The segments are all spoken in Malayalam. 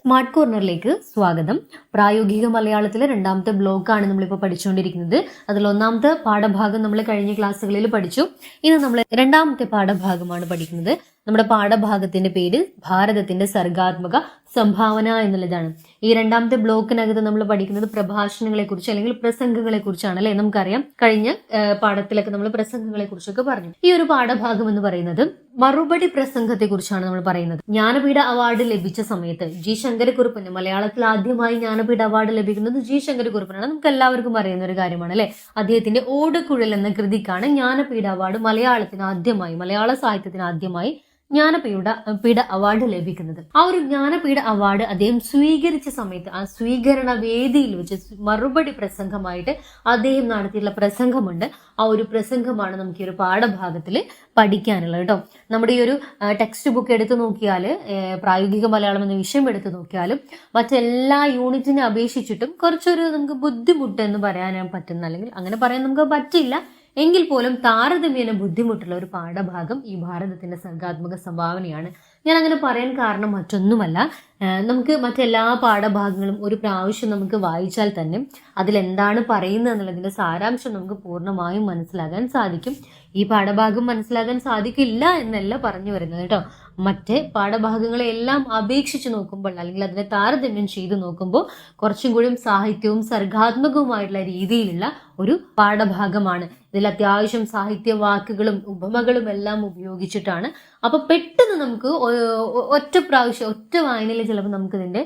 സ്മാർട്ട് കോർണറിലേക്ക് സ്വാഗതം. പ്രായോഗിക മലയാളത്തിലെ രണ്ടാമത്തെ ബ്ലോക്കാണ് നമ്മളിപ്പോൾ പഠിച്ചുകൊണ്ടിരിക്കുന്നത്. അതിൽ ഒന്നാമത്തെ പാഠഭാഗം നമ്മൾ കഴിഞ്ഞ ക്ലാസ്സുകളിൽ പഠിച്ചു. ഇന്ന് നമ്മൾ രണ്ടാമത്തെ പാഠഭാഗമാണ് പഠിക്കുന്നത്. നമ്മുടെ പാഠഭാഗത്തിന്റെ പേര് ഭാരതത്തിന്റെ സർഗാത്മക സംഭാവന എന്നുള്ളതാണ്. ഈ രണ്ടാമത്തെ ബ്ലോക്കിനകത്ത് നമ്മൾ പഠിക്കുന്നത് പ്രഭാഷണങ്ങളെ കുറിച്ച് അല്ലെങ്കിൽ പ്രസംഗങ്ങളെ കുറിച്ചാണ് അല്ലെ. നമുക്കറിയാം കഴിഞ്ഞ പാഠത്തിലൊക്കെ നമ്മൾ പ്രസംഗങ്ങളെ കുറിച്ചൊക്കെ പറഞ്ഞു. ഈ ഒരു പാഠഭാഗം എന്ന് പറയുന്നത് മറുപടി പ്രസംഗത്തെ കുറിച്ചാണ് നമ്മൾ പറയുന്നത്. ജ്ഞാനപീഠ അവാർഡ് ലഭിച്ച സമയത്ത് ജി ശങ്കരക്കുറുപ്പിന്, മലയാളത്തിൽ ആദ്യമായി ജ്ഞാനപീഠ അവാർഡ് ലഭിക്കുന്നത് ജി ശങ്കരക്കുറുപ്പിനാണ്. നമുക്ക് എല്ലാവർക്കും അറിയുന്ന ഒരു കാര്യമാണ് അല്ലെ. അദ്ദേഹത്തിന്റെ ഓടക്കുഴൽ എന്ന കൃതിക്കാണ് ജ്ഞാനപീഠ അവാർഡ് മലയാളത്തിന് ആദ്യമായി, മലയാള സാഹിത്യത്തിന് ആദ്യമായി ജ്ഞാനപീഠ അവാർഡ് ലഭിക്കുന്നത്. ആ ഒരു ജ്ഞാനപീഠ അവാർഡ് അദ്ദേഹം സ്വീകരിച്ച സമയത്ത് ആ സ്വീകരണ വേദിയിൽ വെച്ച് മറുപടി പ്രസംഗമായിട്ട് അദ്ദേഹം നടത്തിയിട്ടുള്ള പ്രസംഗമുണ്ട്. ആ ഒരു പ്രസംഗമാണ് നമുക്ക് ഈ ഒരു പാഠഭാഗത്തിൽ പഠിക്കാനുള്ളത് കേട്ടോ. നമ്മുടെ ഈ ഒരു ടെക്സ്റ്റ് ബുക്ക് എടുത്തു നോക്കിയാൽ, പ്രായോഗിക മലയാളം എന്ന വിഷയം എടുത്തു നോക്കിയാലും മറ്റെല്ലാ യൂണിറ്റിനെ അപേക്ഷിച്ചിട്ടും കുറച്ചൊരു നമുക്ക് ബുദ്ധിമുട്ട് എന്ന് പറയാൻ പറ്റുന്ന, അല്ലെങ്കിൽ അങ്ങനെ പറയാൻ നമുക്ക് പറ്റില്ല എങ്കിൽ പോലും താരതമ്യേന ബുദ്ധിമുട്ടുള്ള ഒരു പാഠഭാഗം ഈ ഭാരതത്തിന്റെ സർഗാത്മക സംഭാവനയാണ്. ഞാൻ അങ്ങനെ പറയാൻ കാരണം മറ്റൊന്നുമല്ല, നമുക്ക് മറ്റെല്ലാ പാഠഭാഗങ്ങളും ഒരു പ്രാവശ്യം നമുക്ക് വായിച്ചാൽ തന്നെ അതിലെന്താണ് പറയുന്നത് എന്നുള്ളതിന്റെ സാരാംശം നമുക്ക് പൂർണ്ണമായും മനസ്സിലാകാൻ സാധിക്കും. ഈ പാഠഭാഗം മനസ്സിലാകാൻ സാധിക്കില്ല എന്നല്ല പറഞ്ഞു വരുന്നത് കേട്ടോ. മറ്റ് പാഠഭാഗങ്ങളെല്ലാം അപേക്ഷിച്ച് നോക്കുമ്പോൾ, അല്ലെങ്കിൽ അതിനെ താരതമ്യം ചെയ്ത് നോക്കുമ്പോൾ കുറച്ചും കൂടി സാഹിത്യവും സർഗാത്മകവുമായിട്ടുള്ള രീതിയിലുള്ള ഒരു പാഠഭാഗമാണ്. ഇതിൽ അത്യാവശ്യം സാഹിത്യ വാക്കുകളും ഉപമകളും എല്ലാം ഉപയോഗിച്ചിട്ടാണ്. അപ്പൊ പെട്ടെന്ന് നമുക്ക് ഒറ്റ പ്രാവശ്യം, ഒറ്റ വായനയിൽ ചിലപ്പോൾ നമുക്ക് ഇതിന്റെ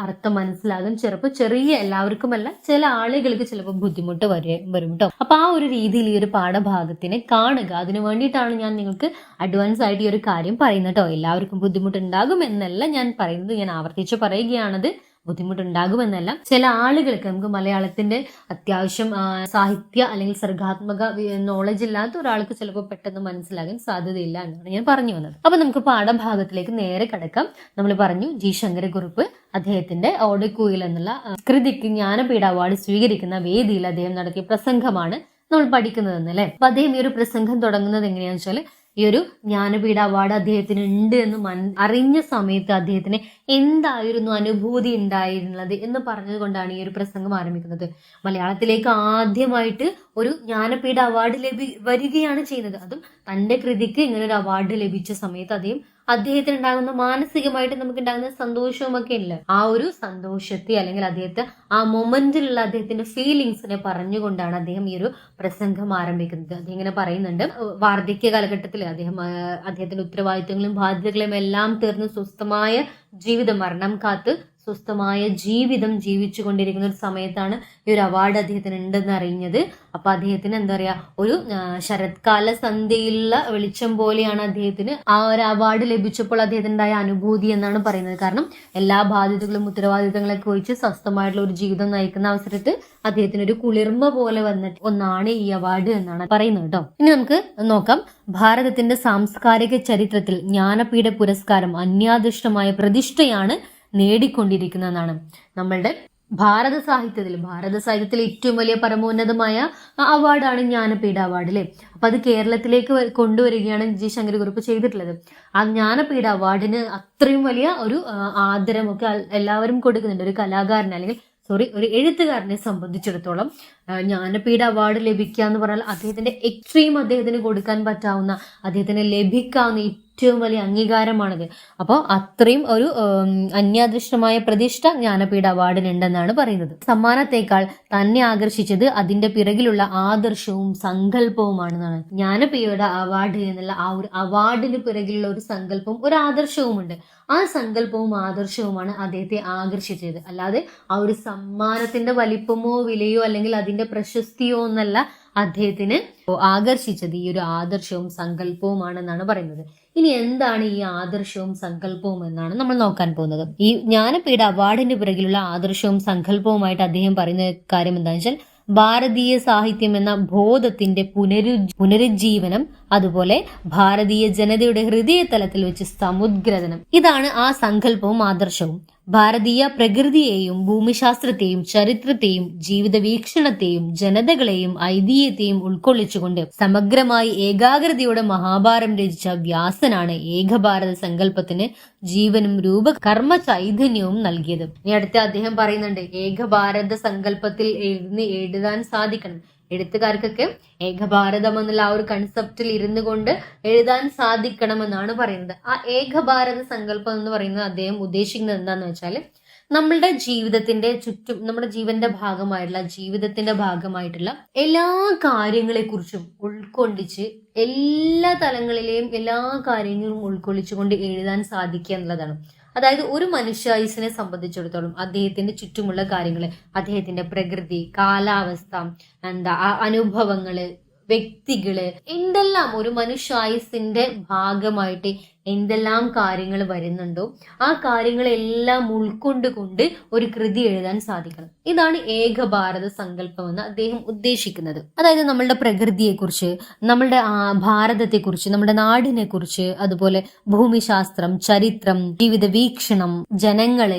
അർത്ഥം മനസ്സിലാകും. ചിലപ്പോൾ എല്ലാവർക്കുമല്ല, ചില ആളുകൾക്ക് ചിലപ്പോൾ ബുദ്ധിമുട്ട് വരും കേട്ടോ. അപ്പൊ ആ ഒരു രീതിയിൽ ഈ ഒരു പാഠഭാഗത്തിനെ കാണുക. അതിനു വേണ്ടിയിട്ടാണ് ഞാൻ നിങ്ങൾക്ക് അഡ്വാൻസ് ആയിട്ട് ഈ ഒരു കാര്യം പറയുന്നത് കേട്ടോ. എല്ലാവർക്കും ബുദ്ധിമുട്ടുണ്ടാകും എന്നല്ല ഞാൻ പറയുന്നത്, ഞാൻ ആവർത്തിച്ച് പറയുകയാണത്. ബുദ്ധിമുട്ടുണ്ടാകുമെന്നല്ല, ചില ആളുകൾക്ക്, നമുക്ക് മലയാളത്തിന്റെ അത്യാവശ്യം സാഹിത്യ അല്ലെങ്കിൽ സർഗാത്മക നോളജ് ഇല്ലാത്ത ഒരാൾക്ക് ചിലപ്പോൾ പെട്ടെന്ന് മനസ്സിലാകാൻ സാധ്യതയില്ല എന്നാണ് ഞാൻ പറഞ്ഞു വന്നത്. അപ്പൊ നമുക്ക് പാഠഭാഗത്തിലേക്ക് നേരെ കടക്കാം. നമ്മൾ പറഞ്ഞു ജി ശങ്കരക്കുറുപ്പ് അദ്ദേഹത്തിന്റെ ഓടക്കുഴൽ എന്നുള്ള കൃതിക്ക് ജ്ഞാനപീഠ അവാർഡ് സ്വീകരിക്കുന്ന വേദിയിൽ അദ്ദേഹം നടത്തിയ പ്രസംഗമാണ് നമ്മൾ പഠിക്കുന്നതെന്നല്ലേ. അപ്പൊ അദ്ദേഹം ഈ ഒരു പ്രസംഗം തുടങ്ങുന്നത് എങ്ങനെയാണെന്ന് വെച്ചാൽ, ഈ ഒരു ജ്ഞാനപീഠ അവാർഡ് അദ്ദേഹത്തിന് ഉണ്ട് എന്ന് അറിഞ്ഞ സമയത്ത് അദ്ദേഹത്തിന് എന്തായിരുന്നു അനുഭൂതി ഉണ്ടായിരുന്നത് എന്ന് പറഞ്ഞതുകൊണ്ടാണ് ഈ ഒരു പ്രസംഗം ആരംഭിക്കുന്നത്. മലയാളത്തിലേക്ക് ആദ്യമായിട്ട് ഒരു ജ്ഞാനപീഠ അവാർഡ് വരികയാണ് ചെയ്യുന്നത്. അതും തന്റെ കൃതിക്ക് ഇങ്ങനെ ഒരു അവാർഡ് ലഭിച്ച സമയത്ത് അദ്ദേഹത്തിന് ഉണ്ടാകുന്ന മാനസികമായിട്ട് നമുക്ക് ഉണ്ടാകുന്ന സന്തോഷവും ഒക്കെ ഇല്ല. ആ ഒരു സന്തോഷത്തെ, അല്ലെങ്കിൽ ആ മൊമെന്റിലുള്ള അദ്ദേഹത്തിന്റെ ഫീലിങ്സിനെ പറഞ്ഞുകൊണ്ടാണ് അദ്ദേഹം ഈ ഒരു പ്രസംഗം ആരംഭിക്കുന്നത്. അദ്ദേഹം ഇങ്ങനെ പറയുന്നുണ്ട്, വാർദ്ധക്യ കാലഘട്ടത്തിൽ അദ്ദേഹത്തിന്റെ ഉത്തരവാദിത്തങ്ങളും ബാധ്യതകളും എല്ലാം തീർന്ന് സ്വസ്ഥമായ ജീവിതം, മരണം കാത്ത് സ്വസ്ഥമായ ജീവിതം ജീവിച്ചു കൊണ്ടിരിക്കുന്ന ഒരു സമയത്താണ് ഈ ഒരു അവാർഡ് അദ്ദേഹത്തിന് ഉണ്ടെന്ന് അറിഞ്ഞത്. അപ്പൊ അദ്ദേഹത്തിന് എന്താ പറയാ, ഒരു ശരത്കാല സന്ധ്യയിലുള്ള വെളിച്ചം പോലെയാണ് അദ്ദേഹത്തിന് ആ ഒരു അവാർഡ് ലഭിച്ചപ്പോൾ അദ്ദേഹത്തിനുണ്ടായ അനുഭൂതി എന്നാണ് പറയുന്നത്. കാരണം എല്ലാ ബാധ്യതകളും ഉത്തരവാദിത്തങ്ങളൊക്കെ ഒഴിച്ച് സ്വസ്ഥമായിട്ടുള്ള ഒരു ജീവിതം നയിക്കുന്ന അവസരത്തിൽ അദ്ദേഹത്തിന് ഒരു കുളിർമ പോലെ വന്നിട്ട് ഒന്നാണ് ഈ അവാർഡ് എന്നാണ് പറയുന്നത് കേട്ടോ. ഇനി നമുക്ക് നോക്കാം, ഭാരതത്തിന്റെ സാംസ്കാരിക ചരിത്രത്തിൽ ജ്ഞാനപീഠ പുരസ്കാരം അന്യാദൃഷ്ടമായ പ്രതിഷ്ഠയാണ് നേടിക്കൊണ്ടിരിക്കുന്നതാണ്. നമ്മളുടെ ഭാരത സാഹിത്യത്തിൽ ഏറ്റവും വലിയ പരമോന്നതമായ അവാർഡാണ് ജ്ഞാനപീഠ അവാർഡ് അല്ലേ. അപ്പൊ അത് കേരളത്തിലേക്ക് കൊണ്ടുവരികയാണ് ജി ശങ്കരക്കുറുപ്പ് ചെയ്തിട്ടുള്ളത്. ആ ജ്ഞാനപീഠ അവാർഡിന് അത്രയും വലിയ ഒരു ആദരമൊക്കെ എല്ലാവരും കൊടുക്കുന്നുണ്ട്. ഒരു കലാകാരൻ, അല്ലെങ്കിൽ ഒരു എഴുത്തുകാരനെ സംബന്ധിച്ചിടത്തോളം ജ്ഞാനപീഠ അവാർഡ് ലഭിക്കുക എന്ന് പറഞ്ഞാൽ അദ്ദേഹത്തിന്റെ എക്സ്ട്രീം, അദ്ദേഹത്തിന് കൊടുക്കാൻ പറ്റാവുന്ന, അദ്ദേഹത്തിന് ലഭിക്കാവുന്ന ഏറ്റവും വലിയ അംഗീകാരമാണത്. അപ്പോൾ അത്രയും ഒരു അന്യാദൃഷ്ടമായ പ്രതിഷ്ഠ ജ്ഞാനപീഠ അവാർഡിനുണ്ടെന്നാണ് പറയുന്നത്. സമ്മാനത്തെക്കാൾ തന്നെ ആകർഷിച്ചത് അതിന്റെ പിറകിലുള്ള ആദർശവും സങ്കല്പവുമാണെന്നാണ്. ജ്ഞാനപീഠ അവാർഡ് എന്നുള്ള ആ ഒരു അവാർഡിന് പിറകിലുള്ള ഒരു സങ്കല്പവും ഒരു ആദർശവുമുണ്ട്. ആ സങ്കല്പവും ആദർശവുമാണ് അദ്ദേഹത്തെ ആകർഷിച്ചത്. അല്ലാതെ ആ ഒരു സമ്മാനത്തിന്റെ വലിപ്പമോ വിലയോ അല്ലെങ്കിൽ അതിന്റെ പ്രശസ്തിയോ എന്നല്ല അദ്ദേഹത്തിന് ആകർഷിച്ചത്. ഈ ഒരു ആദർശവും സങ്കല്പവുമാണെന്നാണ് പറയുന്നത്. ഇനി എന്താണ് ഈ ആദർശവും സങ്കല്പവും എന്നാണ് നമ്മൾ നോക്കാൻ പോകുന്നത്. ഈ ജ്ഞാനപീഠ അവാർഡിന്റെ പിറകിലുള്ള ആദർശവും സങ്കല്പവുമായിട്ട് അദ്ദേഹം പറയുന്ന കാര്യം എന്താണെന്ന് വെച്ചാൽ, ഭാരതീയ സാഹിത്യം എന്ന ബോധത്തിന്റെ പുനരുജ്ജീവനം, അതുപോലെ ഭാരതീയ ജനതയുടെ ഹൃദയതലത്തിൽ വെച്ച് സമുദ്ഗ്രഥനം. ഇതാണ് ആ സങ്കല്പവും ആദർശവും. ഭാരതീയ പ്രകൃതിയെയും ഭൂമിശാസ്ത്രത്തെയും ചരിത്രത്തെയും ജീവിത വീക്ഷണത്തെയും ജനതകളെയും ഐതിഹ്യത്തെയും ഉൾക്കൊള്ളിച്ചുകൊണ്ട് സമഗ്രമായി ഏകാഗ്രതയോടെ മഹാഭാരതം രചിച്ച വ്യാസനാണ് ഏകഭാരത സങ്കല്പത്തിന് ജീവനും രൂപകർമ്മ ചൈതന്യവും നൽകിയത്. ഇനി അടുത്ത അദ്ദേഹം പറയുന്നുണ്ട്, ഏകഭാരത സങ്കല്പത്തിൽ എഴുതാൻ സാധിക്കണം. എഴുത്തുകാർക്കൊക്കെ ഏകഭാരതം എന്നുള്ള ആ ഒരു കൺസെപ്റ്റിൽ ഇരുന്നു കൊണ്ട് എഴുതാൻ സാധിക്കണമെന്നാണ് പറയുന്നത്. ആ ഏകഭാരത സങ്കല്പം എന്ന് പറയുന്നത് അദ്ദേഹം ഉദ്ദേശിക്കുന്നത് എന്താന്ന് വെച്ചാൽ, നമ്മളുടെ ജീവിതത്തിന്റെ ചുറ്റും, നമ്മുടെ ജീവിതത്തിന്റെ ഭാഗമായിട്ടുള്ള എല്ലാ കാര്യങ്ങളെ കുറിച്ചും ഉൾക്കൊള്ളിച്ച് എല്ലാ തലങ്ങളിലെയും എല്ലാ കാര്യങ്ങളും ഉൾക്കൊള്ളിച്ചുകൊണ്ട് എഴുതാൻ സാധിക്കുക എന്നുള്ളതാണ്. അതായത് ഒരു മനുഷ്യായുസിനെ സംബന്ധിച്ചിടത്തോളം അദ്ദേഹത്തിന്റെ ചുറ്റുമുള്ള കാര്യങ്ങള്, അദ്ദേഹത്തിന്റെ പ്രകൃതി, കാലാവസ്ഥ, അനുഭവങ്ങള്, വ്യക്തികള്, എന്തെല്ലാം ഒരു മനുഷ്യായുസിന്റെ ഭാഗമായിട്ട് എന്തെല്ലാം കാര്യങ്ങൾ വരുന്നുണ്ടോ ആ കാര്യങ്ങളെല്ലാം ഉൾക്കൊണ്ടുകൊണ്ട് ഒരു കൃതി എഴുതാൻ സാധിക്കണം. ഇതാണ് ഏകഭാരത സങ്കല്പം എന്ന് അദ്ദേഹം ഉദ്ദേശിക്കുന്നത്. അതായത് നമ്മളുടെ പ്രകൃതിയെക്കുറിച്ച്, നമ്മളുടെ ഭാരതത്തെക്കുറിച്ച്, നമ്മുടെ നാടിനെ കുറിച്ച്, അതുപോലെ ഭൂമിശാസ്ത്രം, ചരിത്രം, ജീവിത വീക്ഷണം,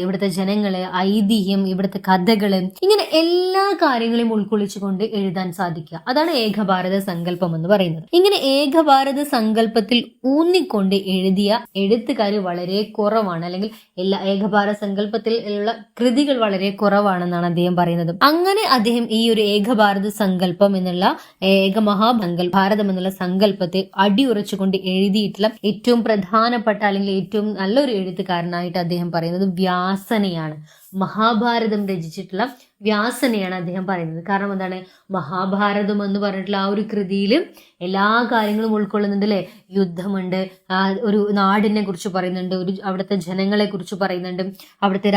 ഇവിടുത്തെ ജനങ്ങള്, ഐതിഹ്യം, ഇവിടുത്തെ കഥകള്, ഇങ്ങനെ എല്ലാ കാര്യങ്ങളെയും ഉൾക്കൊള്ളിച്ചുകൊണ്ട് എഴുതാൻ സാധിക്കുക. അതാണ് ഏകഭാരത സങ്കല്പം എന്ന് പറയുന്നത്. ഇങ്ങനെ ഏകഭാരത സങ്കല്പത്തിൽ ഊന്നിക്കൊണ്ട് എഴുതിയ എഴുത്തുകാർ വളരെ കുറവാണ്, അല്ലെങ്കിൽ എല്ലാ ഏകഭാരത സങ്കല്പത്തിൽ ഉള്ള കൃതികൾ വളരെ കുറവാണെന്നാണ് അദ്ദേഹം പറയുന്നത്. അങ്ങനെ അദ്ദേഹം ഈ ഒരു ഏകഭാരത സങ്കല്പം എന്നുള്ള ഭാരതം എന്നുള്ള സങ്കല്പത്തെ അടിയുറച്ചുകൊണ്ട് എഴുതിയിട്ടുള്ള ഏറ്റവും പ്രധാനപ്പെട്ട അല്ലെങ്കിൽ ഏറ്റവും നല്ലൊരു എഴുത്തുകാരനായിട്ട് അദ്ദേഹം പറയുന്നത് വ്യാസനെയാണ്. മഹാഭാരതം രചിച്ചിട്ടുള്ള വ്യാസനെയാണ് അദ്ദേഹം പറയുന്നത്. കാരണം എന്താണ്, മഹാഭാരതം എന്ന് പറഞ്ഞിട്ടുള്ള ആ ഒരു കൃതിയിൽ എല്ലാ കാര്യങ്ങളും ഉൾക്കൊള്ളുന്നുണ്ട് അല്ലെ. യുദ്ധമുണ്ട്, ഒരു നാടിനെ കുറിച്ച് പറയുന്നുണ്ട്, അവിടുത്തെ ജനങ്ങളെ കുറിച്ച് പറയുന്നുണ്ട്, അവിടുത്തെ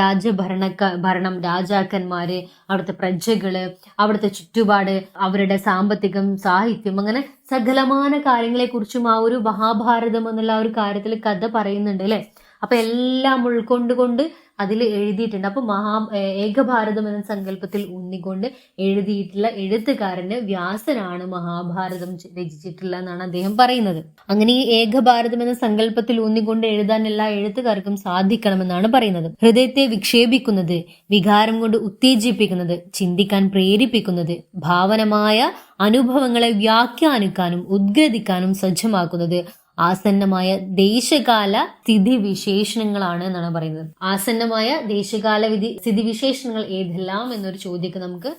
ഭരണം, രാജാക്കന്മാര്, അവിടുത്തെ പ്രജകള്, അവിടുത്തെ ചുറ്റുപാട്, അവരുടെ സാമ്പത്തികം, സാഹിത്യം, അങ്ങനെ സകലമാന കാര്യങ്ങളെ കുറിച്ചും ആ ഒരു മഹാഭാരതം എന്നുള്ള ആ ഒരു കാര്യത്തിൽ കഥ പറയുന്നുണ്ട് അല്ലെ. അപ്പൊ എല്ലാം ഉൾക്കൊണ്ടുകൊണ്ട് അതിൽ എഴുതിയിട്ടുണ്ട്. അപ്പൊ ഏകഭാരതം എന്ന സങ്കല്പത്തിൽ ഊന്നിക്കൊണ്ട് എഴുതിയിട്ടുള്ള എഴുത്തുകാരന് വ്യാസനാണ് മഹാഭാരതം രചിച്ചിട്ടുള്ള എന്നാണ് അദ്ദേഹം പറയുന്നത്. അങ്ങനെ ഈ ഏകഭാരതം എന്ന സങ്കല്പത്തിൽ ഊന്നിക്കൊണ്ട് എഴുതാൻ എല്ലാ എഴുത്തുകാർക്കും സാധിക്കണമെന്നാണ് പറയുന്നത്. ഹൃദയത്തെ വിക്ഷേപിക്കുന്നത്, വികാരം കൊണ്ട് ഉത്തേജിപ്പിക്കുന്നത്, ചിന്തിക്കാൻ പ്രേരിപ്പിക്കുന്നത്, ഭാവനമായ അനുഭവങ്ങളെ വ്യാഖ്യാനിക്കാനും ഉദ്ഗ്രഥിക്കാനും സജ്ജമാക്കുന്നത് ആസന്നമായ ദേശകാല സ്ഥിതിവിശേഷണങ്ങളാണ് എന്നാണ് പറയുന്നത്. ആസന്നമായ ദേശകാല സ്ഥിതിവിശേഷണങ്ങൾ ഏതെല്ലാം എന്നൊരു ചോദ്യമൊക്കെ നമുക്ക്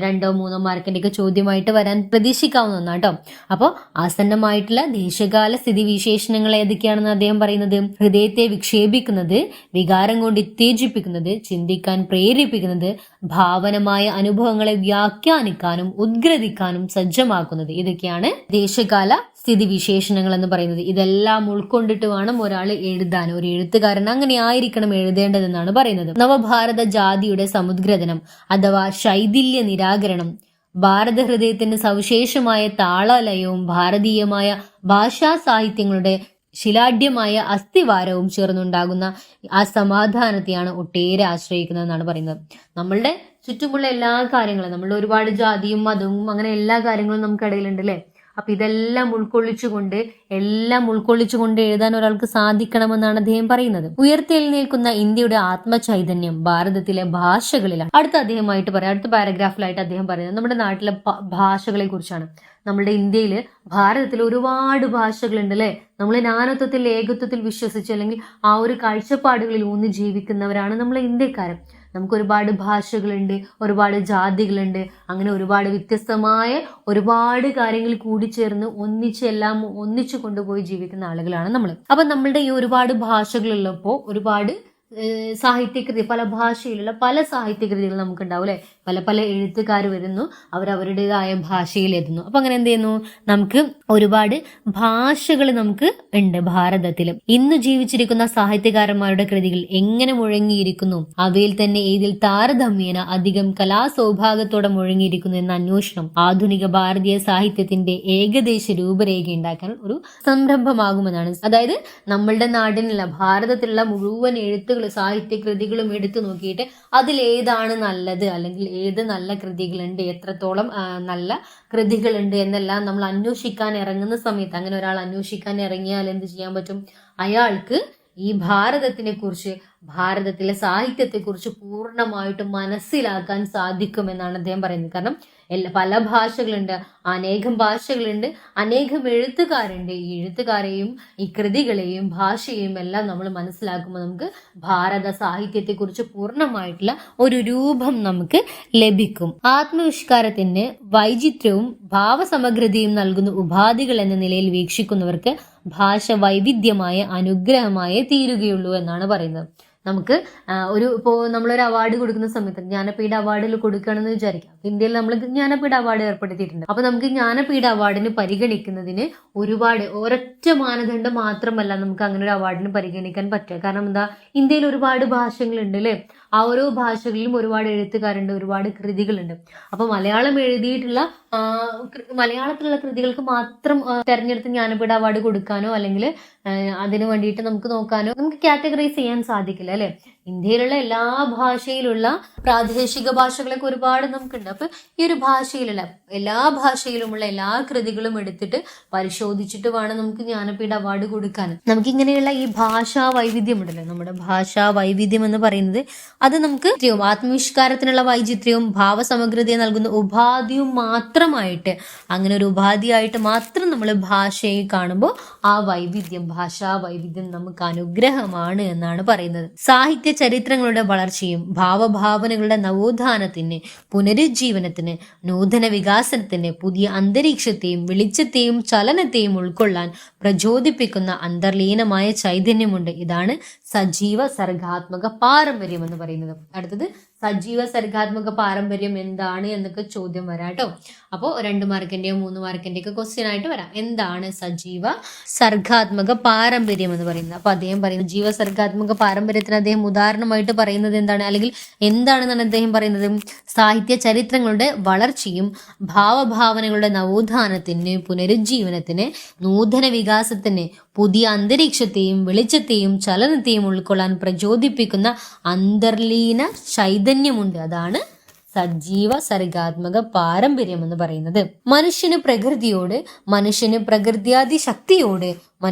2-3 മാർക്കിന്റെ ഒക്കെ ചോദ്യമായിട്ട് വരാൻ പ്രതീക്ഷിക്കാവുന്ന ഒന്നാണ് കേട്ടോ. അപ്പോൾ ആസന്നമായിട്ടുള്ള ദേശകാല സ്ഥിതിവിശേഷണങ്ങൾ ഏതൊക്കെയാണെന്ന് അദ്ദേഹം പറയുന്നത്, ഹൃദയത്തെ വിക്ഷേപിക്കുന്നത്, വികാരം കൊണ്ട് ഉത്തേജിപ്പിക്കുന്നത്, ചിന്തിക്കാൻ പ്രേരിപ്പിക്കുന്നത്, ഭാവനമായ അനുഭവങ്ങളെ വ്യാഖ്യാനിക്കാനും ഉദ്ഗ്രഥിക്കാനും സജ്ജമാക്കുന്നത്, ഇതൊക്കെയാണ് ദേശകാല സ്ഥിതിവിശേഷണങ്ങൾ എന്ന് പറയുന്നത്. ഇതെല്ലാം ഉൾക്കൊണ്ടിട്ട് വേണം ഒരാൾ എഴുതാൻ. ഒരു എഴുത്തുകാരൻ അങ്ങനെ ആയിരിക്കണം എഴുതേണ്ടതെന്നാണ് പറയുന്നത്. നവഭാരത ജാതിയുടെ സമുദ്ഗ്രഥനം അഥവാ ശൈഥില്യ നിരാകരണം, ഭാരത ഹൃദയത്തിന്റെ സവിശേഷമായ താളലയവും ഭാരതീയമായ ഭാഷാ സാഹിത്യങ്ങളുടെ ശിലാഢ്യമായ അസ്ഥിവാരവും ചേർന്നുണ്ടാകുന്ന ആ സമാധാനത്തെയാണ് ഒട്ടേറെ ആശ്രയിക്കുന്നതെന്നാണ് പറയുന്നത്. നമ്മളുടെ ചുറ്റുമുള്ള എല്ലാ കാര്യങ്ങളും, നമ്മളുടെ ഒരുപാട് ജാതിയും മതവും അങ്ങനെ എല്ലാ കാര്യങ്ങളും നമുക്കിടയിലുണ്ട് അല്ലേ. അപ്പൊ ഇതെല്ലാം ഉൾക്കൊള്ളിച്ചുകൊണ്ട് എഴുതാൻ ഒരാൾക്ക് സാധിക്കണമെന്നാണ് അദ്ദേഹം പറയുന്നത്. ഉയർത്തെഴുന്നേൽക്കുന്ന ഇന്ത്യയുടെ ആത്മചൈതന്യം ഭാരതത്തിലെ ഭാഷകളിലാണ്. അടുത്ത പാരഗ്രാഫിലായിട്ട് അദ്ദേഹം പറയുന്നത് നമ്മുടെ നാട്ടിലെ ഭാഷകളെ കുറിച്ചാണ്. നമ്മുടെ ഇന്ത്യയില്, ഭാരതത്തിൽ ഒരുപാട് ഭാഷകളുണ്ട് അല്ലെ. നമ്മൾ നാനത്വത്തിൽ ഏകത്വത്തിൽ വിശ്വസിച്ച് അല്ലെങ്കിൽ ആ ഒരു കാഴ്ചപ്പാടുകളിൽ ഊന്നി ജീവിക്കുന്നവരാണ് നമ്മളെ ഇന്ത്യക്കാരൻ. നമുക്ക് ഒരുപാട് ഭാഷകളുണ്ട്, ഒരുപാട് ജാതികളുണ്ട്, അങ്ങനെ ഒരുപാട് വ്യത്യസ്തമായ ഒരുപാട് കാര്യങ്ങൾ കൂടിച്ചേർന്ന് ഒന്നിച്ചു കൊണ്ടുപോയി ജീവിക്കുന്ന ആളുകളാണ് നമ്മൾ. അപ്പൊ നമ്മളുടെ ഈ ഒരുപാട് ഭാഷകളുള്ളപ്പോൾ ഒരുപാട് സാഹിത്യകൃതി, പല ഭാഷയിലുള്ള പല സാഹിത്യകൃതികൾ നമുക്ക് ഉണ്ടാവും അല്ലെ. പല എഴുത്തുകാർ വരുന്നു, അവരവരുടേതായ ഭാഷയിൽ എത്തുന്നു. അപ്പൊ അങ്ങനെ എന്ത് ചെയ്യുന്നു, നമുക്ക് ഒരുപാട് ഭാഷകൾ നമുക്ക് ഉണ്ട് ഭാരതത്തിൽ. ഇന്ന് ജീവിച്ചിരിക്കുന്ന സാഹിത്യകാരന്മാരുടെ കൃതികൾ എങ്ങനെ മുഴങ്ങിയിരിക്കുന്നു, അവയിൽ തന്നെ ഏതിൽ താരതമ്യേന അധികം കലാസൗഭാഗ്യത്തോടെ മുഴങ്ങിയിരിക്കുന്നു എന്ന അന്വേഷണം ആധുനിക ഭാരതീയ സാഹിത്യത്തിന്റെ ഏകദേശ രൂപരേഖ ഉണ്ടാക്കാൻ ഒരു സംരംഭമാകുമെന്നാണ്. അതായത് നമ്മളുടെ നാടിനുള്ള, ഭാരതത്തിലുള്ള മുഴുവൻ എഴുത്തുകാർ സാഹിത്യ കൃതികളും എടുത്തു നോക്കിയിട്ട് അതിലേതാണ് നല്ലത്, അല്ലെങ്കിൽ ഏത് നല്ല കൃതികളുണ്ട്, എത്രത്തോളം നല്ല കൃതികളുണ്ട് എന്നെല്ലാം നമ്മൾ അന്വേഷിക്കാൻ ഇറങ്ങുന്ന സമയത്ത്, അങ്ങനെ ഒരാൾ അന്വേഷിക്കാൻ ഇറങ്ങിയാൽ എന്ത് ചെയ്യാൻ പറ്റും? അയാൾക്ക് ഈ ഭാരതത്തിനെ കുറിച്ച്, ഭാരതത്തിലെ സാഹിത്യത്തെക്കുറിച്ച് പൂർണ്ണമായിട്ടും മനസ്സിലാക്കാൻ സാധിക്കുമെന്നാണ് അദ്ദേഹം പറയുന്നത്. കാരണം പല ഭാഷകളുണ്ട്, അനേകം ഭാഷകളുണ്ട്, അനേകം എഴുത്തുകാരുണ്ട്. ഈ എഴുത്തുകാരെയും ഈ കൃതികളെയും ഭാഷയെയും എല്ലാം നമ്മൾ മനസ്സിലാക്കുമ്പോൾ നമുക്ക് ഭാരത സാഹിത്യത്തെക്കുറിച്ച് പൂർണ്ണമായിട്ടുള്ള ഒരു രൂപം നമുക്ക് ലഭിക്കും. ആത്മവിഷ്കാരത്തിന് വൈചിത്ര്യവും ഭാവസമഗ്രതയും നൽകുന്ന ഉപാധികൾ എന്ന നിലയിൽ വീക്ഷിക്കുന്നവർക്ക് ഭാഷ വൈവിധ്യമായ അനുഗ്രഹമായേ തീരുകയുള്ളൂ എന്നാണ് പറയുന്നത്. നമുക്ക് ഇപ്പോൾ നമ്മളൊരു അവാർഡ് കൊടുക്കുന്ന സമയത്ത് ജ്ഞാനപീഠ അവാർഡിൽ കൊടുക്കുകയാണെന്ന് വിചാരിക്കാം. ഇന്ത്യയിൽ നമ്മൾ ജ്ഞാനപീഠ അവാർഡ് ഏർപ്പെടുത്തിയിട്ടുണ്ട്. അപ്പൊ നമുക്ക് ജ്ഞാനപീഠ അവാർഡിന് പരിഗണിക്കുന്നതിന് ഒരൊറ്റ മാനദണ്ഡം മാത്രമല്ല നമുക്ക് അങ്ങനെ ഒരു അവാർഡിന് പരിഗണിക്കാൻ പറ്റുക. കാരണം എന്താ, ഇന്ത്യയിൽ ഒരുപാട് ഭാഷകളുണ്ട് അല്ലേ? ആ ഓരോ ഭാഷകളിലും ഒരുപാട് എഴുത്തുകാരുണ്ട്, ഒരുപാട് കൃതികളുണ്ട്. അപ്പൊ മലയാളത്തിലുള്ള കൃതികൾക്ക് മാത്രം തെരഞ്ഞെടുത്ത് ജ്ഞാനപീഠ അവാർഡ് കൊടുക്കാനോ അല്ലെങ്കിൽ അതിനു വേണ്ടിയിട്ട് നമുക്ക് നോക്കാനോ നമുക്ക് കാറ്റഗറൈസ് ചെയ്യാൻ സാധിക്കില്ല അല്ലെ? ഇന്ത്യയിലുള്ള എല്ലാ ഭാഷയിലുള്ള പ്രാദേശിക ഭാഷകളൊക്കെ ഒരുപാട് നമുക്കുണ്ട്. അപ്പൊ ഈ ഒരു ഭാഷയിലുള്ള എല്ലാ ഭാഷയിലുമുള്ള എല്ലാ കൃതികളും എടുത്തിട്ട് പരിശോധിച്ചിട്ട് വേണം നമുക്ക് ജ്ഞാനപീഠ അവാർഡ് കൊടുക്കാൻ. നമുക്കിങ്ങനെയുള്ള ഈ ഭാഷാ വൈവിധ്യം ഉണ്ടല്ലോ, നമ്മുടെ ഭാഷാ വൈവിധ്യം എന്ന് പറയുന്നത് അത് നമുക്ക് ആത്മവിഷ്കാരത്തിനുള്ള വൈചിത്ര്യവും ഭാവസമഗ്രതയും നൽകുന്ന ഉപാധിയും മാത്രമായിട്ട്, അങ്ങനെ ഒരു ഉപാധിയായിട്ട് മാത്രം നമ്മൾ ഭാഷയെ കാണുമ്പോൾ ആ വൈവിധ്യം, ഭാഷാ വൈവിധ്യം നമുക്ക് അനുഗ്രഹമാണ് എന്നാണ് പറയുന്നത്. സാഹിത്യ ചരിത്രങ്ങളുടെ വളർച്ചയും ഭാവഭാവനകളുടെ നവോത്ഥാനത്തിന്, പുനരുജ്ജീവനത്തിന്, നൂതന വികാസനത്തിന്, പുതിയ അന്തരീക്ഷത്തെയും വെളിച്ചത്തെയും ചലനത്തെയും ഉൾക്കൊള്ളാൻ പ്രചോദിപ്പിക്കുന്ന അന്തർലീനമായ ചൈതന്യമുണ്ട്. ഇതാണ് സജീവ സർഗാത്മക പാരമ്പര്യം എന്ന് പറയുന്നത്. അടുത്തത് സജീവ സർഗാത്മക പാരമ്പര്യം എന്താണ് എന്നൊക്കെ ചോദ്യം വരാം കേട്ടോ. അപ്പോൾ 2 മാർക്കിന്റെയോ 3 മാർക്കിന്റെയോ ഒക്കെ ക്വസ്റ്റ്യൻ ആയിട്ട് വരാം. എന്താണ് സജീവ സർഗാത്മക പാരമ്പര്യം എന്ന് പറയുന്നത്? അപ്പൊ അദ്ദേഹം പറയുന്നത് ജീവ സർഗാത്മക പാരമ്പര്യത്തിന് അദ്ദേഹം ഉദാഹരണമായിട്ട് പറയുന്നത് എന്താണ്, അല്ലെങ്കിൽ എന്താണെന്നാണ് അദ്ദേഹം പറയുന്നത്? സാഹിത്യ ചരിത്രങ്ങളുടെ വളർച്ചയും ഭാവഭാവനകളുടെ നവോത്ഥാനത്തിന്, പുനരുജ്ജീവനത്തിന്, നൂതന വികാസത്തിന്, പുതിയ അന്തരീക്ഷത്തെയും വെളിച്ചത്തെയും ചലനത്തെയും ഉൾക്കൊള്ളാൻ പ്രചോദിപ്പിക്കുന്ന അന്തർലീന ചൈതന്യമുണ്ട്. അതാണ് സജീവ സർഗാത്മക പാരമ്പര്യം എന്ന് പറയുന്നത്. മനുഷ്യന് പ്രകൃതിയോട്, മനുഷ്യന് പ്രകൃത്യാദി ശക്തിയോട്,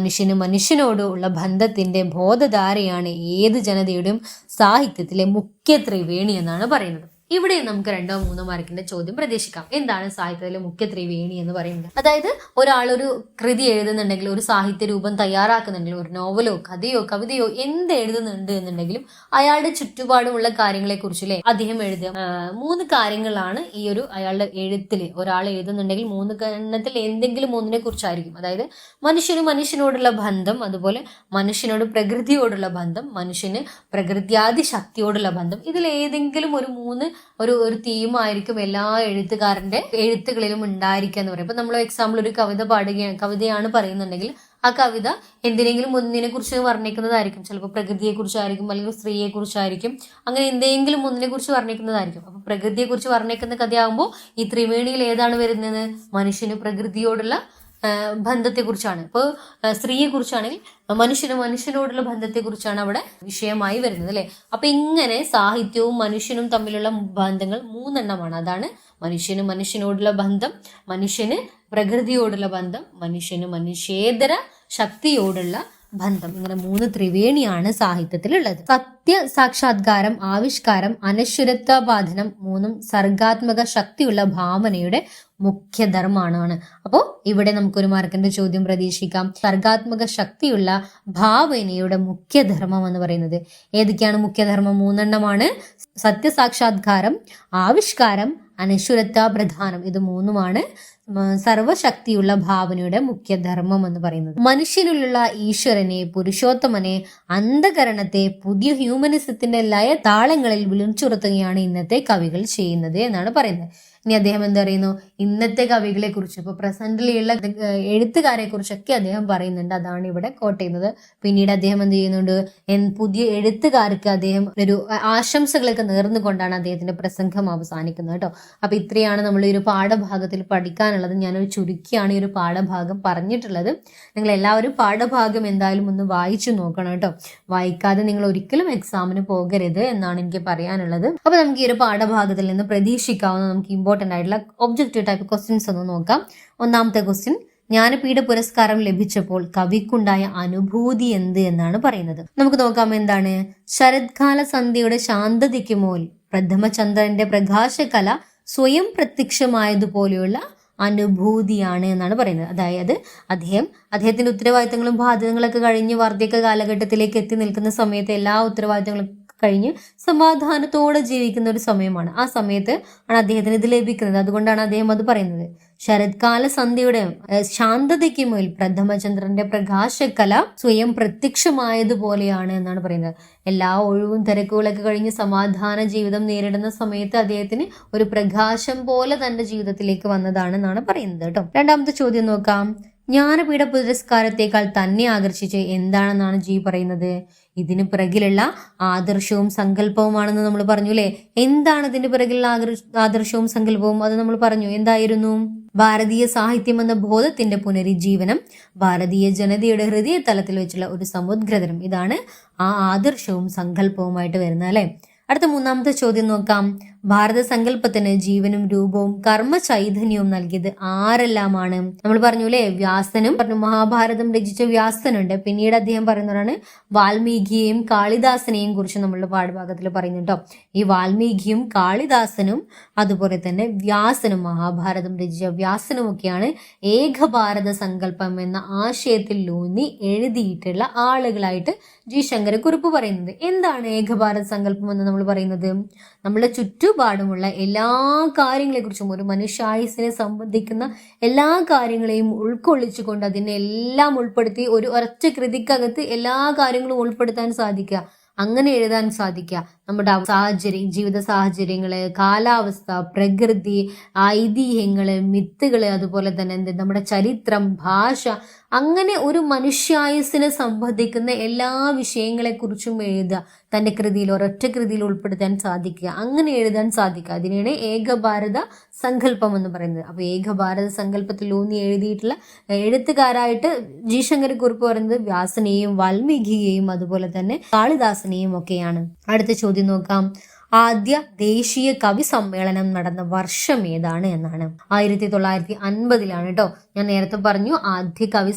മനുഷ്യനോട് ഉള്ള ബന്ധത്തിന്റെ ബോധധാരയാണ് ഏത് ജനതയുടെയും സാഹിത്യത്തിലെ മുഖ്യ ത്രിവേണി എന്നാണ് പറയുന്നത്. ഇവിടെ നമുക്ക് 2-3 മാർക്കിന്റെ ചോദ്യം പ്രതീക്ഷിക്കാം. എന്താണ് സാഹിത്യത്തിലെ മുഖ്യ ത്രിവേണി എന്ന് പറയുന്നത്? അതായത് ഒരാളൊരു കൃതി എഴുതുന്നുണ്ടെങ്കിൽ, ഒരു സാഹിത്യ രൂപം തയ്യാറാക്കുന്നുണ്ടെങ്കിൽ, ഒരു നോവലോ കഥയോ കവിതയോ എന്ത് എഴുതുന്നുണ്ട് എന്നുണ്ടെങ്കിലും അയാളുടെ ചുറ്റുപാടുമുള്ള കാര്യങ്ങളെ കുറിച്ചല്ലേ അദ്ദേഹം എഴുതുക. 3 കാര്യങ്ങളാണ് ഈ ഒരു അയാളുടെ എഴുത്തില് ഒരാൾ എഴുതുന്നുണ്ടെങ്കിൽ 3 എണ്ണത്തിൽ എന്തെങ്കിലും ഒന്നിനെ കുറിച്ചായിരിക്കും. അതായത് മനുഷ്യനോടുള്ള ബന്ധം, അതുപോലെ മനുഷ്യനോട് പ്രകൃതിയോടുള്ള ബന്ധം, മനുഷ്യന് പ്രകൃത്യാദി ശക്തിയോടുള്ള ബന്ധം. ഇതിൽ ഏതെങ്കിലും ഒരു തീമായിരിക്കും എല്ലാ എഴുത്തുകാരന്റെ എഴുത്തുകളിലും ഉണ്ടായിരിക്കുക എന്ന് പറയും. ഇപ്പൊ നമ്മൾ എക്സാമ്പിൾ ഒരു കവിതയാണ് പറയുന്നുണ്ടെങ്കിൽ ആ കവിത എന്തിനെങ്കിലും ഒന്നിനെ കുറിച്ച് വർണ്ണിക്കുന്നതായിരിക്കും. ചിലപ്പോൾ പ്രകൃതിയെ കുറിച്ചായിരിക്കും, അല്ലെങ്കിൽ സ്ത്രീയെ കുറിച്ചായിരിക്കും, അങ്ങനെ എന്തെങ്കിലും ഒന്നിനെ കുറിച്ച് വർണ്ണിക്കുന്നതായിരിക്കും. അപ്പൊ പ്രകൃതിയെ കുറിച്ച് വർണ്ണിക്കുന്ന കഥയാകുമ്പോൾ ഈ ത്രിവേണിയിൽ ഏതാണ് വരുന്നത്? മനുഷ്യന് പ്രകൃതിയോടുള്ള ബന്ധത്തെക്കുറിച്ചാണ്. ഇപ്പോൾ സ്ത്രീയെ കുറിച്ചാണെങ്കിൽ മനുഷ്യനോടുള്ള ബന്ധത്തെക്കുറിച്ചാണ് അവിടെ വിഷയമായി വരുന്നത് അല്ലെ? അപ്പൊ ഇങ്ങനെ സാഹിത്യവും മനുഷ്യനും തമ്മിലുള്ള ബന്ധങ്ങൾ 3 എണ്ണമാണ്. അതാണ് മനുഷ്യനോടുള്ള ബന്ധം, മനുഷ്യന് പ്രകൃതിയോടുള്ള ബന്ധം, മനുഷ്യേതര ശക്തിയോടുള്ള ബന്ധം. ഇങ്ങനെ 3 ത്രിവേണിയാണ് സാഹിത്യത്തിലുള്ളത്. സത്യ സാക്ഷാത്കാരം, ആവിഷ്കാരം, അനശ്വരത്വബാധനം 3 സർഗാത്മക ശക്തിയുള്ള ഭാവനയുടെ മുഖ്യധർമ്മമാണ്. അപ്പോൾ ഇവിടെ നമുക്കൊരു മാർക്കിന്റെ ചോദ്യം പ്രതീക്ഷിക്കാം. സർഗാത്മക ശക്തിയുള്ള ഭാവനയുടെ മുഖ്യധർമ്മം എന്ന് പറയുന്നത് ഏതൊക്കെയാണ്? മുഖ്യധർമ്മം 3 എണ്ണമാണ്. സത്യസാക്ഷാത്കാരം, ആവിഷ്കാരം, അനശ്വരത്വപ്രധാനം. ഇത് 3ഉമാണ് സർവശക്തിയുള്ള ഭാവനയുടെ മുഖ്യധർമ്മം എന്ന് പറയുന്നത്. മനുഷ്യനിലുള്ള ഈശ്വരനെ, പുരുഷോത്തമനെ, അന്ധകരണത്തെ പുതിയ ഹ്യൂമനിസത്തിന്റെ ലയ താളങ്ങളിൽ വിളിച്ചുറത്തുകയാണ് ഇന്നത്തെ കവികൾ ചെയ്യുന്നത് എന്നാണ് പറയുന്നത്. ഇനി അദ്ദേഹം എന്താ പറയുന്നു, ഇന്നത്തെ കവികളെ കുറിച്ച്, ഇപ്പൊ പ്രസന്റിലുള്ള എഴുത്തുകാരെ കുറിച്ചൊക്കെ അദ്ദേഹം പറയുന്നുണ്ട്. അതാണ് ഇവിടെ കോട്ട് ചെയ്യുന്നത്. പിന്നീട് അദ്ദേഹം എന്ത് ചെയ്യുന്നുണ്ട്, പുതിയ എഴുത്തുകാർക്ക് അദ്ദേഹം ഒരു ആശംസകളൊക്കെ നേർന്നുകൊണ്ടാണ് അദ്ദേഹത്തിന്റെ പ്രസംഗം അവസാനിക്കുന്നത് കേട്ടോ. അപ്പൊ ഇത്രയാണ് നമ്മൾ ഈ ഒരു പാഠഭാഗത്തിൽ പഠിക്കാനുള്ളത്. ഞാനൊരു ചുരുക്കിയാണ് ഈ ഒരു പാഠഭാഗം പറഞ്ഞിട്ടുള്ളത്. നിങ്ങൾ എല്ലാവരും പാഠഭാഗം എന്തായാലും ഒന്ന് വായിച്ചു നോക്കണം കേട്ടോ. വായിക്കാതെ നിങ്ങൾ ഒരിക്കലും എക്സാമിന് പോകരുത് എന്നാണ് എനിക്ക് പറയാനുള്ളത്. അപ്പൊ നമുക്ക് ഈ ഒരു പാഠഭാഗത്തിൽ നിന്ന് പ്രതീക്ഷിക്കാവുന്ന നമുക്ക് ഇമ്പോർട്ടന്റ് ആയിട്ടുള്ള ഒബ്ജക്റ്റീവ് ടൈപ്പ് ക്വസ്റ്റ്യൻസ് ഒന്ന് നോക്കാം. ഒന്നാമത്തെ ക്വസ്റ്റ്യൻ, ജ്ഞാനപീഠ പുരസ്കാരം ലഭിച്ചപ്പോൾ കവിക്കുണ്ടായ അനുഭൂതി എന്ത് എന്നാണ് പറയുന്നത്. നമുക്ക് നോക്കാം എന്താണ്. ശരത്കാല സന്ധ്യയുടെ ശാന്തതയ്ക്ക് മോൽ പ്രഥമചന്ദ്രന്റെ പ്രകാശകല സ്വയം പ്രത്യക്ഷമായതുപോലെയുള്ള അനുഭൂതിയാണ് എന്നാണ് പറയുന്നത്. അതായത് അദ്ദേഹത്തിന്റെ ഉത്തരവാദിത്തങ്ങളും ബാധ്യതകളൊക്കെ കഴിഞ്ഞ് വാർദ്ധക്യ കാലഘട്ടത്തിലേക്ക് എത്തി നിൽക്കുന്ന സമയത്ത് എല്ലാ ഉത്തരവാദിത്തങ്ങളും കഴിഞ്ഞ് സമാധാനത്തോടെ ജീവിക്കുന്ന ഒരു സമയമാണ്. ആ സമയത്ത് ആണ് അദ്ദേഹത്തിന് ഇത് ലഭിക്കുന്നത്. അതുകൊണ്ടാണ് അദ്ദേഹം അത് പറയുന്നത്. ശരത്കാല സന്ധ്യയുടെ ശാന്തതയ്ക്ക് മുന്നിൽ പ്രഥമചന്ദ്രന്റെ പ്രകാശകല സ്വയം പ്രത്യക്ഷമായതുപോലെയാണ് എന്നാണ് പറയുന്നത്. എല്ലാ ഒഴിവും തിരക്കുകളൊക്കെ കഴിഞ്ഞ് സമാധാന ജീവിതം നേരിടുന്ന സമയത്ത് അദ്ദേഹത്തിന് ഒരു പ്രകാശം പോലെ തന്റെ ജീവിതത്തിലേക്ക് വന്നതാണെന്നാണ് പറയുന്നത് കേട്ടോ. രണ്ടാമത്തെ ചോദ്യം നോക്കാം. ജ്ഞാനപീഠ പുരസ്കാരത്തെക്കാൾ തന്നെ ആകർഷിച്ച് എന്താണെന്നാണ് ജി പറയുന്നത്. ഇതിന് പിറകിലുള്ള ആദർശവും സങ്കല്പവുമാണെന്ന് നമ്മൾ പറഞ്ഞു അല്ലെ. എന്താണ് ഇതിന്റെ പിറകിലുള്ള ആദർശവും സങ്കല്പവും? അത് നമ്മൾ പറഞ്ഞു. എന്തായിരുന്നു? ഭാരതീയ സാഹിത്യം എന്ന ബോധത്തിന്റെ പുനരുജ്ജീവനം, ഭാരതീയ ജനതയുടെ ഹൃദയ തലത്തിൽ വെച്ചുള്ള ഒരു സമുദ്രതരം. ഇതാണ് ആ ആദർശവും സങ്കല്പവുമായിട്ട് വരുന്നത് അല്ലെ. അടുത്ത മൂന്നാമത്തെ ചോദ്യം നോക്കാം. ഭാരത സങ്കല്പത്തിന് ജീവനും രൂപവും കർമ്മ ചൈതന്യവും നൽകിയത് ആരെല്ലാമാണ്? നമ്മൾ പറഞ്ഞു അല്ലെ, വ്യാസനും പറഞ്ഞു. മഹാഭാരതം രചിച്ച വ്യാസനുണ്ട്. പിന്നീട് അദ്ദേഹം പറയുന്നതാണ് വാൽമീകിയെയും കാളിദാസനെയും കുറിച്ച് നമ്മളുടെ പാഠഭാഗത്തിൽ പറയുന്നു കേട്ടോ. ഈ വാൽമീകിയും കാളിദാസനും അതുപോലെ തന്നെ വ്യാസനും, മഹാഭാരതം രചിച്ച വ്യാസനും ഒക്കെയാണ് ഏകഭാരത സങ്കല്പം എന്ന ആശയത്തിൽ ഊന്നി എഴുതിയിട്ടുള്ള ആളുകളായിട്ട് ജി ശങ്കരക്കുറുപ്പ് പറയുന്നത്. എന്താണ് ഏകഭാരത സങ്കല്പം എന്ന് നമ്മൾ പറയുന്നത്? നമ്മളെ ചുറ്റുപാടുമുള്ള എല്ലാ കാര്യങ്ങളെക്കുറിച്ചും, ഒരു മനുഷ്യായുസിനെ സംബന്ധിക്കുന്ന എല്ലാ കാര്യങ്ങളെയും ഉൾക്കൊള്ളിച്ചുകൊണ്ട് അതിനെല്ലാം ഉൾപ്പെടുത്തി ഒരു ഒരൊറ്റ കൃതിക്കകത്ത് എല്ലാ കാര്യങ്ങളും ഉൾപ്പെടുത്താൻ സാധിക്കുക, അങ്ങനെ എഴുതാൻ സാധിക്കുക. നമ്മുടെ ജീവിത സാഹചര്യങ്ങള്, കാലാവസ്ഥ, പ്രകൃതി, ഐതിഹ്യങ്ങള്, മിത്തുകള്, അതുപോലെ തന്നെ നമ്മുടെ ചരിത്രം, ഭാഷ, അങ്ങനെ ഒരു മനുഷ്യായുസിനെ സംബന്ധിക്കുന്ന എല്ലാ വിഷയങ്ങളെ കുറിച്ചും എഴുതുക, തന്റെ കൃതിയിൽ ഒരൊറ്റ കൃതിയിൽ ഉൾപ്പെടുത്താൻ സാധിക്കുക, അങ്ങനെ എഴുതാൻ സാധിക്കുക. അതിനാണ് ഏകഭാരത സങ്കല്പം എന്ന് പറയുന്നത്. അപ്പൊ ഏകഭാരത സങ്കല്പത്തിൽ ഊന്നി എഴുതിയിട്ടുള്ള എഴുത്തുകാരായിട്ട് ജി ശങ്കരക്കുറുപ്പ് പറയുന്നത് വ്യാസനെയും വാൽമീകിയെയും അതുപോലെ തന്നെ കാളിദാസനെയും ഒക്കെയാണ്. അടുത്ത ചോദ്യം നോക്കാം. ആദ്യ ദേശീയ കവി സമ്മേളനം നടന്ന വർഷം ഏതാണ് എന്നാണ്. 1950 കേട്ടോ. ഞാൻ നേരത്തെ പറഞ്ഞു ആദ്യ കവി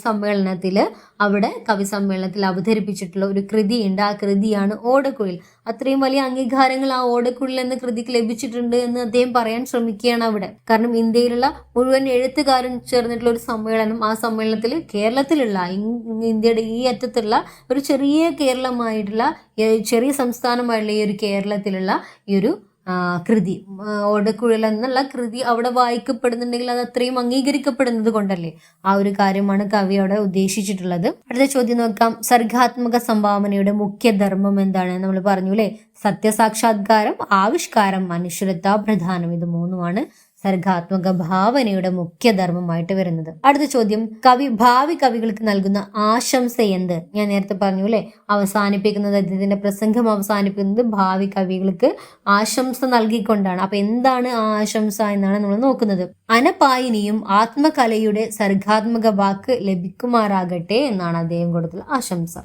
സമ്മേളനത്തിൽ അവതരിപ്പിച്ചിട്ടുള്ള ഒരു കൃതിയുണ്ട്. ആ കൃതിയാണ് ഓടക്കുഴൽ. അത്രയും വലിയ അംഗീകാരങ്ങൾ ആ ഓടക്കുഴൽ എന്ന കൃതിക്ക് ലഭിച്ചിട്ടുണ്ട് എന്ന് അദ്ദേഹം പറയാൻ ശ്രമിക്കുകയാണ് അവിടെ. കാരണം ഇന്ത്യയിലുള്ള മുഴുവൻ എഴുത്തുകാരും ചേർന്നിട്ടുള്ള ഒരു സമ്മേളനം, ആ സമ്മേളനത്തിൽ കേരളത്തിലുള്ള ഇന്ത്യയുടെ ഈ അറ്റത്തുള്ള ഒരു ചെറിയ കേരളമായിട്ടുള്ള ചെറിയ സംസ്ഥാനമായിട്ടുള്ള ഈ ഒരു കേരളത്തിലുള്ള ഈ ഒരു കൃതി ഓടക്കുഴൽ എന്നുള്ള കൃതി അവിടെ വായിക്കപ്പെടുന്നുണ്ടെങ്കിൽ അത് അത്രയും അംഗീകരിക്കപ്പെടുന്നത് കൊണ്ടല്ലേ. ആ ഒരു കാര്യമാണ് കവി അവിടെ ഉദ്ദേശിച്ചിട്ടുള്ളത്. അടുത്ത ചോദ്യം നോക്കാം. സർഗാത്മക സംഭാവനയുടെ മുഖ്യ ധർമ്മം എന്താണ്? നമ്മൾ പറഞ്ഞു അല്ലെ, സത്യസാക്ഷാത്കാരം, ആവിഷ്കാരം, മനുഷ്യരത്ത പ്രധാനം. ഇത് മൂന്നുമാണ് സർഗാത്മക ഭാവനയുടെ മുഖ്യധർമ്മമായിട്ട് വരുന്നത്. അടുത്ത ചോദ്യം. ഭാവി കവികൾക്ക് നൽകുന്ന ആശംസ എന്ത്? ഞാൻ നേരത്തെ പറഞ്ഞു അല്ലെ, അദ്ദേഹത്തിന്റെ പ്രസംഗം അവസാനിപ്പിക്കുന്നത് ഭാവി കവികൾക്ക് ആശംസ നൽകിക്കൊണ്ടാണ്. അപ്പൊ എന്താണ് ആ ആശംസ എന്നാണ് നമ്മൾ നോക്കുന്നത്. അനപായിനിയും ആത്മകലയുടെ സർഗാത്മക വാക്ക് ലഭിക്കുമാറാകട്ടെ എന്നാണ് അദ്ദേഹം കൊടുത്തുള്ള ആശംസ.